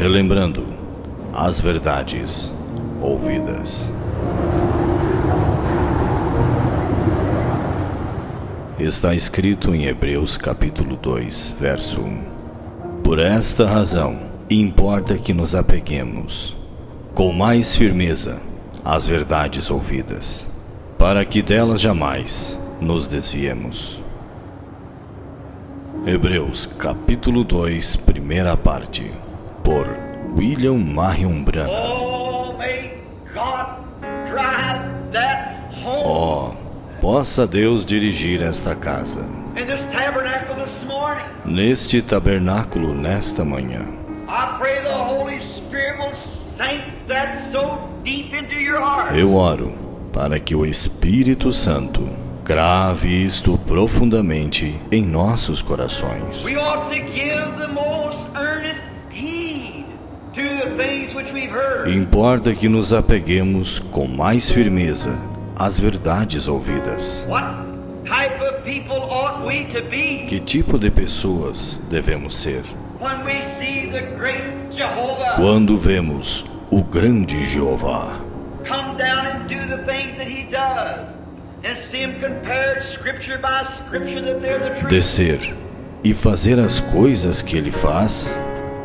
relembrando as verdades ouvidas. Está escrito em Hebreus capítulo 2, verso 1. Por esta razão, importa que nos apeguemos com mais firmeza às verdades ouvidas, para que delas jamais nos desviemos. Hebreus capítulo 2, primeira parte, por William Marion Branham. Possa Deus dirigir esta casa, neste tabernáculo nesta manhã. Eu oro para que o Espírito Santo grave isto profundamente em nossos corações. Importa que nos apeguemos com mais firmeza às verdades ouvidas. Que tipo de pessoas devemos ser? Quando vemos o grande Jeová descer e fazer as coisas que ele faz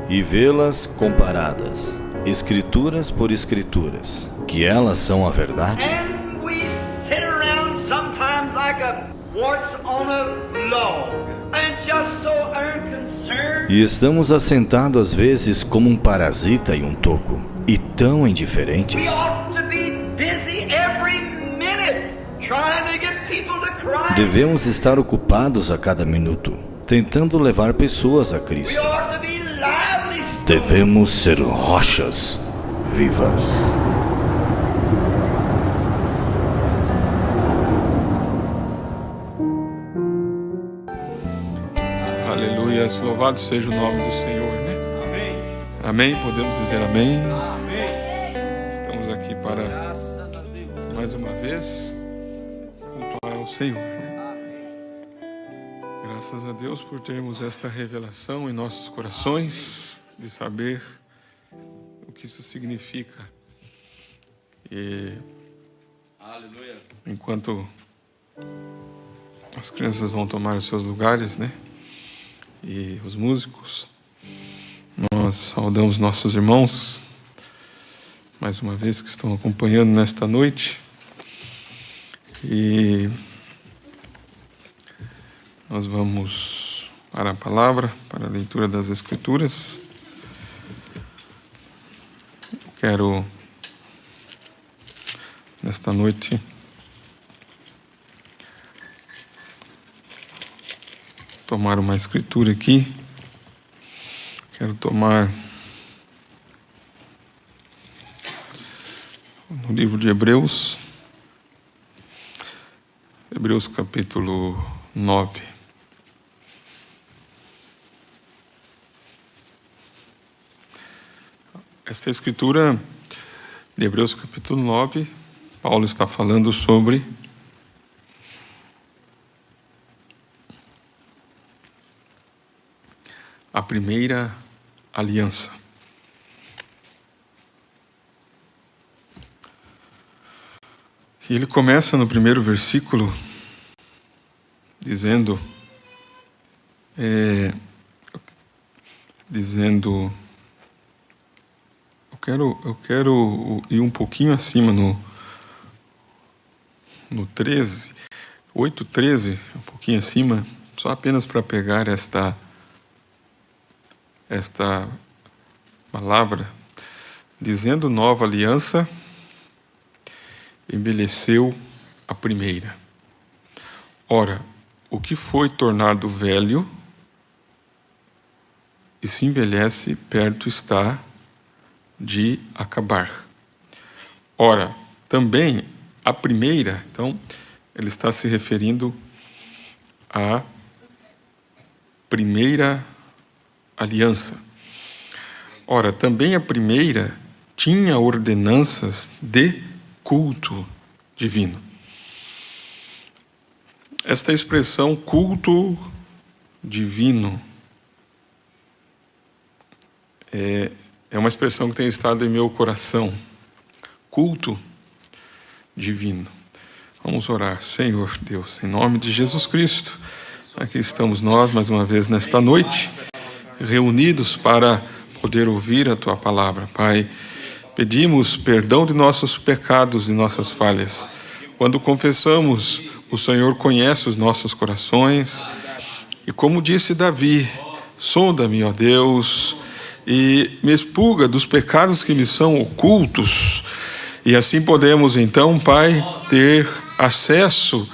e vê-las comparadas, escrituras por escrituras, que elas são a verdade. E estamos assentados às vezes como um parasita em um toco, e tão indiferentes. Devemos estar ocupados a cada minuto, tentando levar pessoas a Cristo. Devemos ser rochas vivas. Aleluia, louvado seja o nome do Senhor, né? Amém. Amém, podemos dizer amém? Amém. Estamos aqui para, mais uma vez, cultuar ao Senhor, né? Graças a Deus por termos esta revelação em nossos corações, de saber o que isso significa. E aleluia. Enquanto as crianças vão tomar os seus lugares, né? E os músicos, nós saudamos nossos irmãos, mais uma vez, que estão acompanhando nesta noite. E nós vamos para a palavra, para a leitura das Escrituras. Quero, nesta noite, tomar uma escritura aqui. Quero tomar no livro de Hebreus, Hebreus capítulo 9. Esta escritura de Hebreus capítulo 9, Paulo está falando sobre a primeira aliança. E ele começa no primeiro versículo dizendo, eu quero ir um pouquinho acima no 13, 8:13, um pouquinho acima, só apenas para pegar esta palavra, dizendo nova aliança, envelheceu a primeira. Ora, o que foi tornado velho e se envelhece, perto está de acabar. Ora, também a primeira, então, ele está se referindo à primeira aliança. Ora, também a primeira tinha ordenanças de culto divino. Esta expressão culto divino é uma expressão que tem estado em meu coração. Culto divino. Vamos orar. Senhor Deus, em nome de Jesus Cristo, aqui estamos nós mais uma vez nesta noite, reunidos para poder ouvir a Tua palavra. Pai, pedimos perdão de nossos pecados e nossas falhas. Quando confessamos, o Senhor conhece os nossos corações. E como disse Davi, sonda-me, ó Deus, e me expurga dos pecados que me são ocultos. E assim podemos então, Pai, ter acesso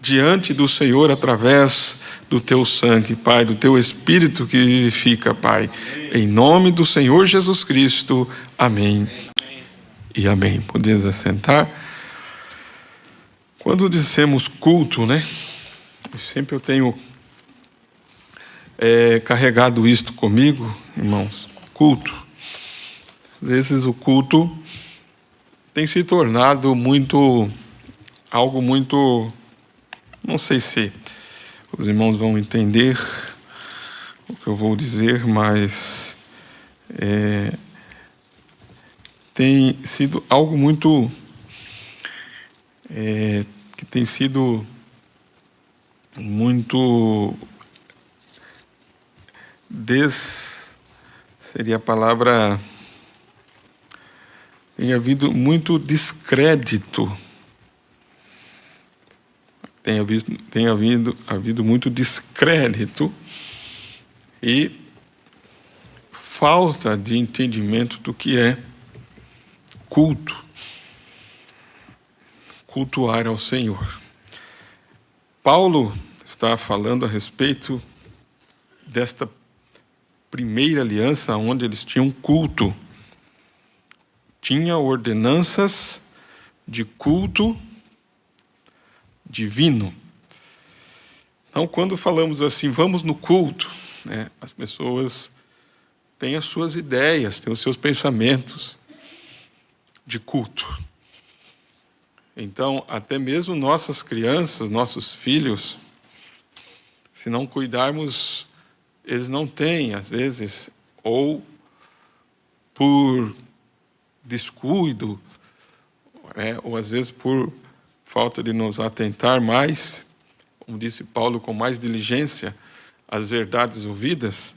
diante do Senhor através do Teu sangue, Pai, do Teu Espírito que vivifica, Pai. Em nome do Senhor Jesus Cristo. Amém e amém. Podeis assentar. Quando dissemos culto, né? Sempre eu tenho carregado isto comigo, irmãos. Culto. Às vezes o culto tem se tornado algo muito, não sei se os irmãos vão entender o que eu vou dizer, mas tem sido algo muito, que tem sido muito, seria a palavra, tem havido muito descrédito. Tem havido muito descrédito e falta de entendimento do que é culto. Cultuar ao Senhor. Paulo está falando a respeito desta primeira aliança, onde eles tinham culto. Tinha ordenanças de culto divino. Então, quando falamos assim, vamos no culto, né, as pessoas têm as suas ideias, têm os seus pensamentos de culto. Então, até mesmo nossas crianças, nossos filhos, se não cuidarmos, eles não têm, às vezes, ou por descuido, ou às vezes por falta de nos atentar mais, como disse Paulo, com mais diligência, às verdades ouvidas,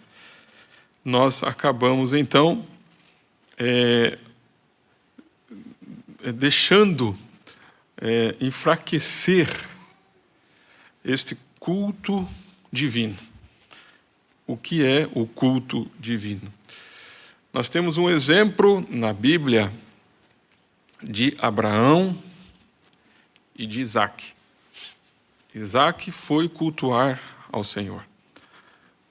nós acabamos, então, deixando enfraquecer este culto divino. O que é o culto divino? Nós temos um exemplo na Bíblia de Abraão e de Isaac. Isaac foi cultuar ao Senhor,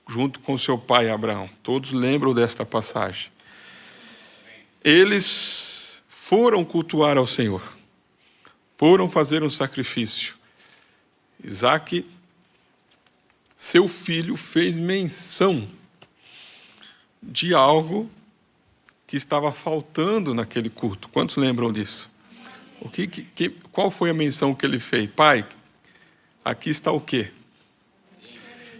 junto com seu pai Abraão. Todos lembram desta passagem. Eles foram cultuar ao Senhor, foram fazer um sacrifício. Isaac, seu filho, fez menção de algo que estava faltando naquele culto. Quantos lembram disso? Qual foi a menção que ele fez? Pai, aqui está o quê?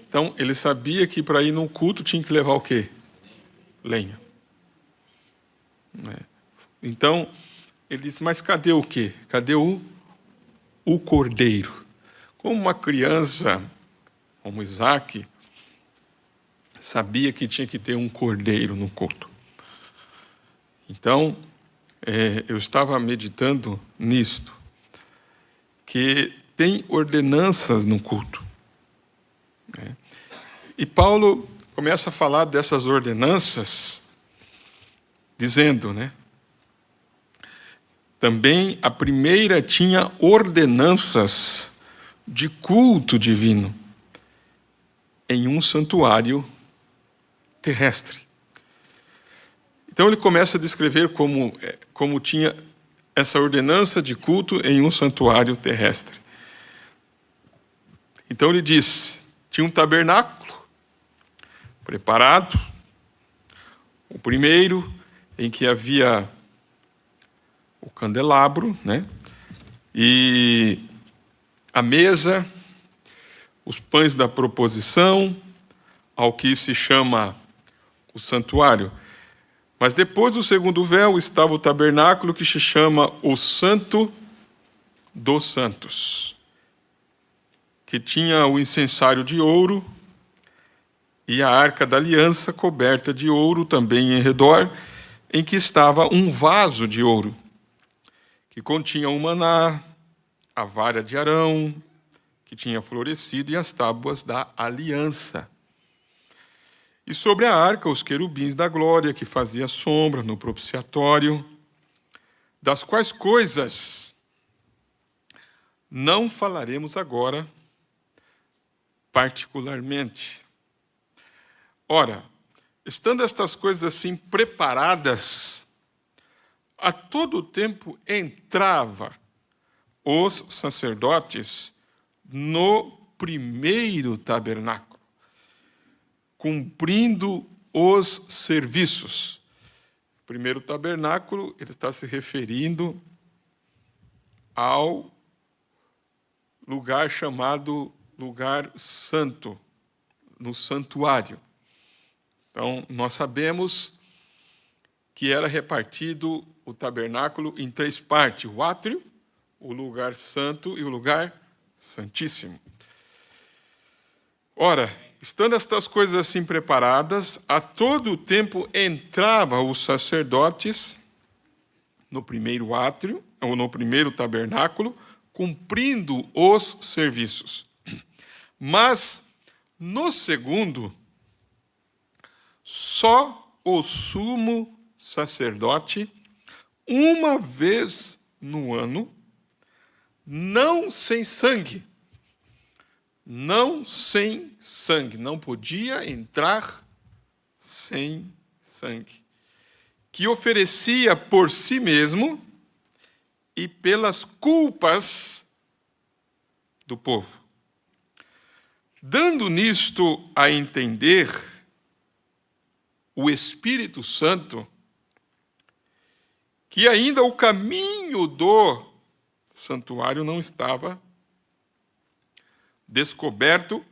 Então, ele sabia que para ir num culto tinha que levar o quê? Lenha. Então, ele disse, mas cadê o quê? Cadê o cordeiro? Como uma criança, como Isaac, sabia que tinha que ter um cordeiro no culto. Então, eu estava meditando nisto, que tem ordenanças no culto. E Paulo começa a falar dessas ordenanças, dizendo, também a primeira tinha ordenanças de culto divino em um santuário terrestre. Então ele começa a descrever como tinha essa ordenança de culto em um santuário terrestre. Então ele diz, tinha um tabernáculo preparado, o primeiro em que havia o candelabro, e a mesa, os pães da proposição, ao que se chama o santuário. Mas depois do segundo véu estava o tabernáculo, que se chama o Santo dos Santos, que tinha o incensário de ouro e a arca da aliança coberta de ouro também em redor, em que estava um vaso de ouro, que continha o maná, a vara de Arão, que tinha florescido, e as tábuas da aliança. E sobre a arca, os querubins da glória, que fazia sombra no propiciatório, das quais coisas não falaremos agora particularmente. Ora, estando estas coisas assim preparadas, a todo tempo entrava os sacerdotes no primeiro tabernáculo, cumprindo os serviços. O primeiro tabernáculo, ele está se referindo ao lugar chamado lugar santo, no santuário. Então, nós sabemos que era repartido o tabernáculo em 3 partes: o átrio, o lugar santo e o lugar santíssimo. Ora, estando estas coisas assim preparadas, a todo tempo entravam os sacerdotes no primeiro átrio, ou no primeiro tabernáculo, cumprindo os serviços. Mas, no segundo, só o sumo sacerdote, uma vez no ano, não sem sangue, não podia entrar sem sangue, que oferecia por si mesmo e pelas culpas do povo, dando nisto a entender o Espírito Santo que ainda o caminho do santuário não estava descoberto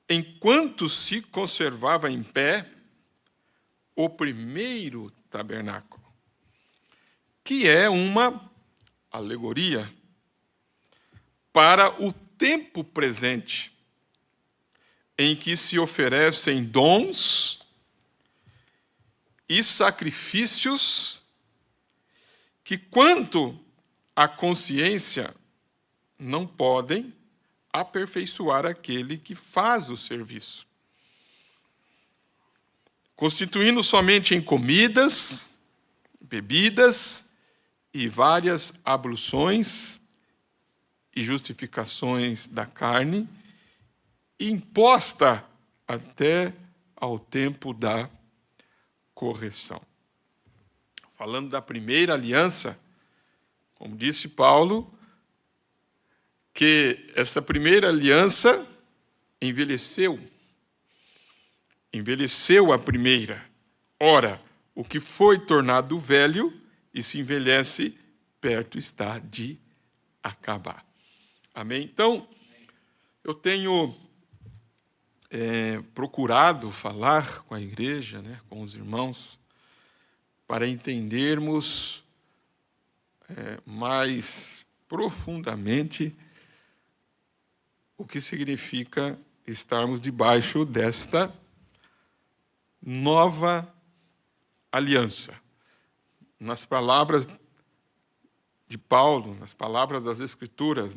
enquanto se conservava em pé o primeiro tabernáculo, que é uma alegoria para o tempo presente, em que se oferecem dons e sacrifícios que, quanto à consciência, não podem aperfeiçoar aquele que faz o serviço, constituindo somente em comidas, bebidas e várias abluções e justificações da carne, imposta até ao tempo da correção. Falando da primeira aliança, como disse Paulo, que essa primeira aliança envelheceu a primeira. Ora, o que foi tornado velho e se envelhece, perto está de acabar. Amém? Então, eu tenho procurado falar com a igreja, com os irmãos, para entendermos mais profundamente o que significa estarmos debaixo desta nova aliança. Nas palavras de Paulo, nas palavras das Escrituras,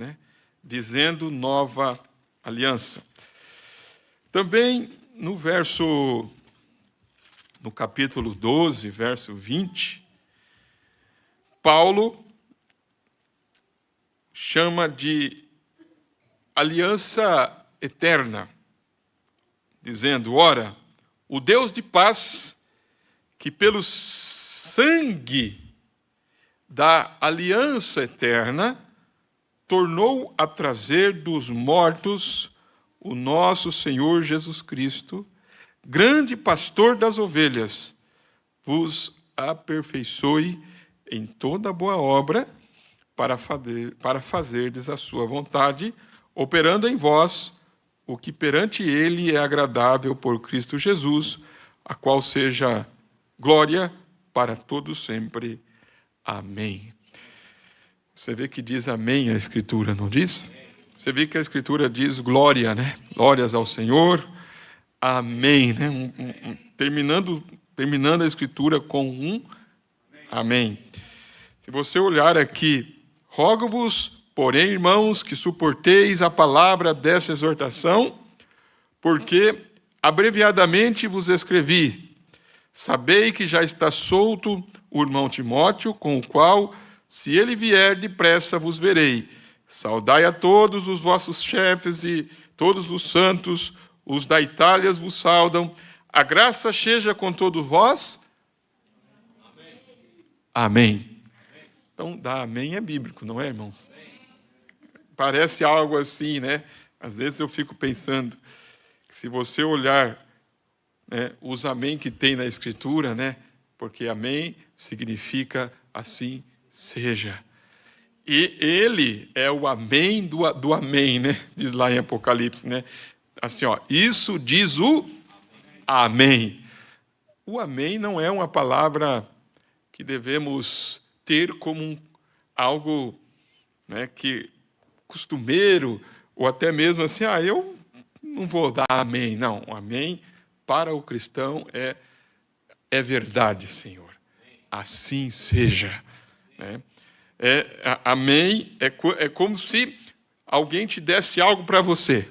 dizendo nova aliança. Também no capítulo 12, verso 20, Paulo chama de aliança eterna, dizendo: ora, o Deus de paz, que pelo sangue da aliança eterna tornou a trazer dos mortos o nosso Senhor Jesus Cristo, grande pastor das ovelhas, vos aperfeiçoe em toda boa obra para fazerdes a sua vontade, operando em vós o que perante ele é agradável por Cristo Jesus, a qual seja glória para todos sempre. Amém. Você vê que diz amém a Escritura, não diz? Você vê que a Escritura diz glória, né? Glórias ao Senhor. Amém, né? Terminando a Escritura com um amém. Se você olhar aqui, rogo-vos, porém, irmãos, que suporteis a palavra dessa exortação, porque abreviadamente vos escrevi. Sabei que já está solto o irmão Timóteo, com o qual, se ele vier depressa, vos verei. Saudai a todos os vossos chefes e todos os santos, os da Itália vos saudam. A graça seja com todos vós. Amém. Amém. Então, dar amém é bíblico, não é, irmãos? Parece algo assim, né? Às vezes eu fico pensando que se você olhar, né, os amém que tem na Escritura, né? Porque amém significa assim seja. E ele é o amém do amém, né? Diz lá em Apocalipse, né? Assim, ó, isso diz o amém. O amém não é uma palavra que devemos ter como algo, né, que costumeiro, ou até mesmo assim, eu não vou dar amém. Não, o amém para o cristão é verdade, Senhor. Assim seja. Né? Amém é como se alguém te desse algo para você.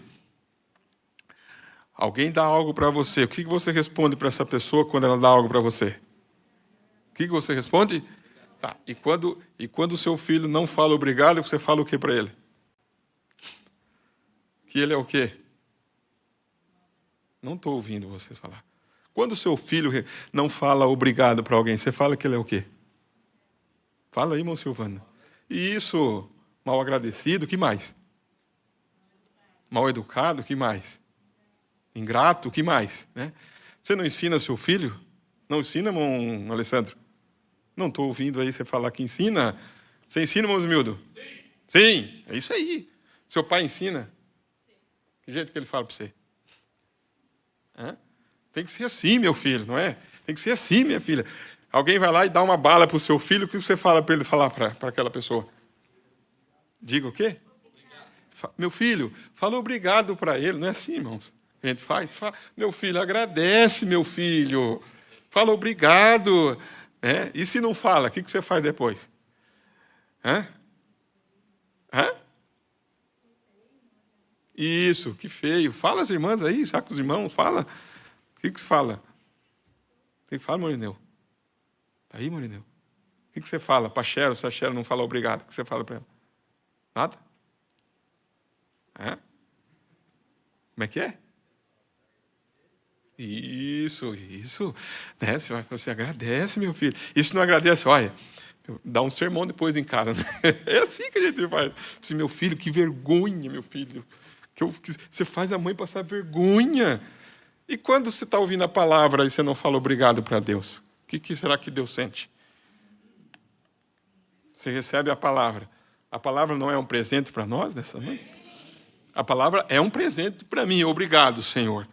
Alguém dá algo para você. O que você responde para essa pessoa quando ela dá algo para você? O que você responde? Tá. E quando o seu filho não fala obrigado, você fala o que para ele? Que ele é o quê? Não estou ouvindo vocês falar. Quando o seu filho não fala obrigado para alguém, você fala que ele é o quê? Fala aí, irmão Silvano. Isso, mal agradecido, o que mais? Mal educado, o que mais? Ingrato, o que mais? Né? Você não ensina seu filho? Não ensina, irmão Alessandro? Não estou ouvindo aí você falar que ensina. Você ensina, irmão Zimildo? Sim, é isso aí. Seu pai ensina? Que jeito que ele fala para você? Tem que ser assim, meu filho, não é? Tem que ser assim, minha filha. Alguém vai lá e dá uma bala para o seu filho, o que você fala para ele falar para aquela pessoa? Diga o quê? Obrigado. Meu filho, fala obrigado para ele, não é assim, irmãos? A gente fala, meu filho, agradece, meu filho. Fala obrigado. Né? E se não fala, o que você faz depois? Isso, que feio. Fala as irmãs aí, saca os irmãos, fala. O que você fala? O que fala, Morineu? Tá aí, Morineu? O que você fala para a Cheryl, se a Cheryl não fala obrigado? O que você fala para ela? Nada? Como é que é? Isso. Né? Você agradece, meu filho. E se não agradece, olha, dá um sermão depois em casa. Né? É assim que a gente faz. Assim, meu filho, que vergonha, meu filho. Que você faz a mãe passar vergonha. E quando você está ouvindo a palavra e você não fala obrigado para Deus, o que será que Deus sente? Você recebe a palavra. A palavra não é um presente para nós nessa noite? A palavra é um presente para mim. Obrigado, Senhor.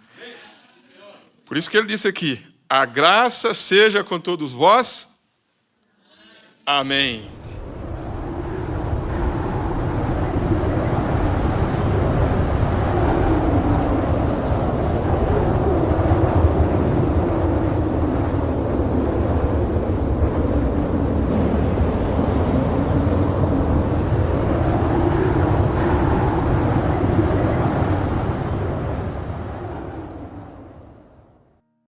Por isso que ele disse aqui, a graça seja com todos vós. Amém.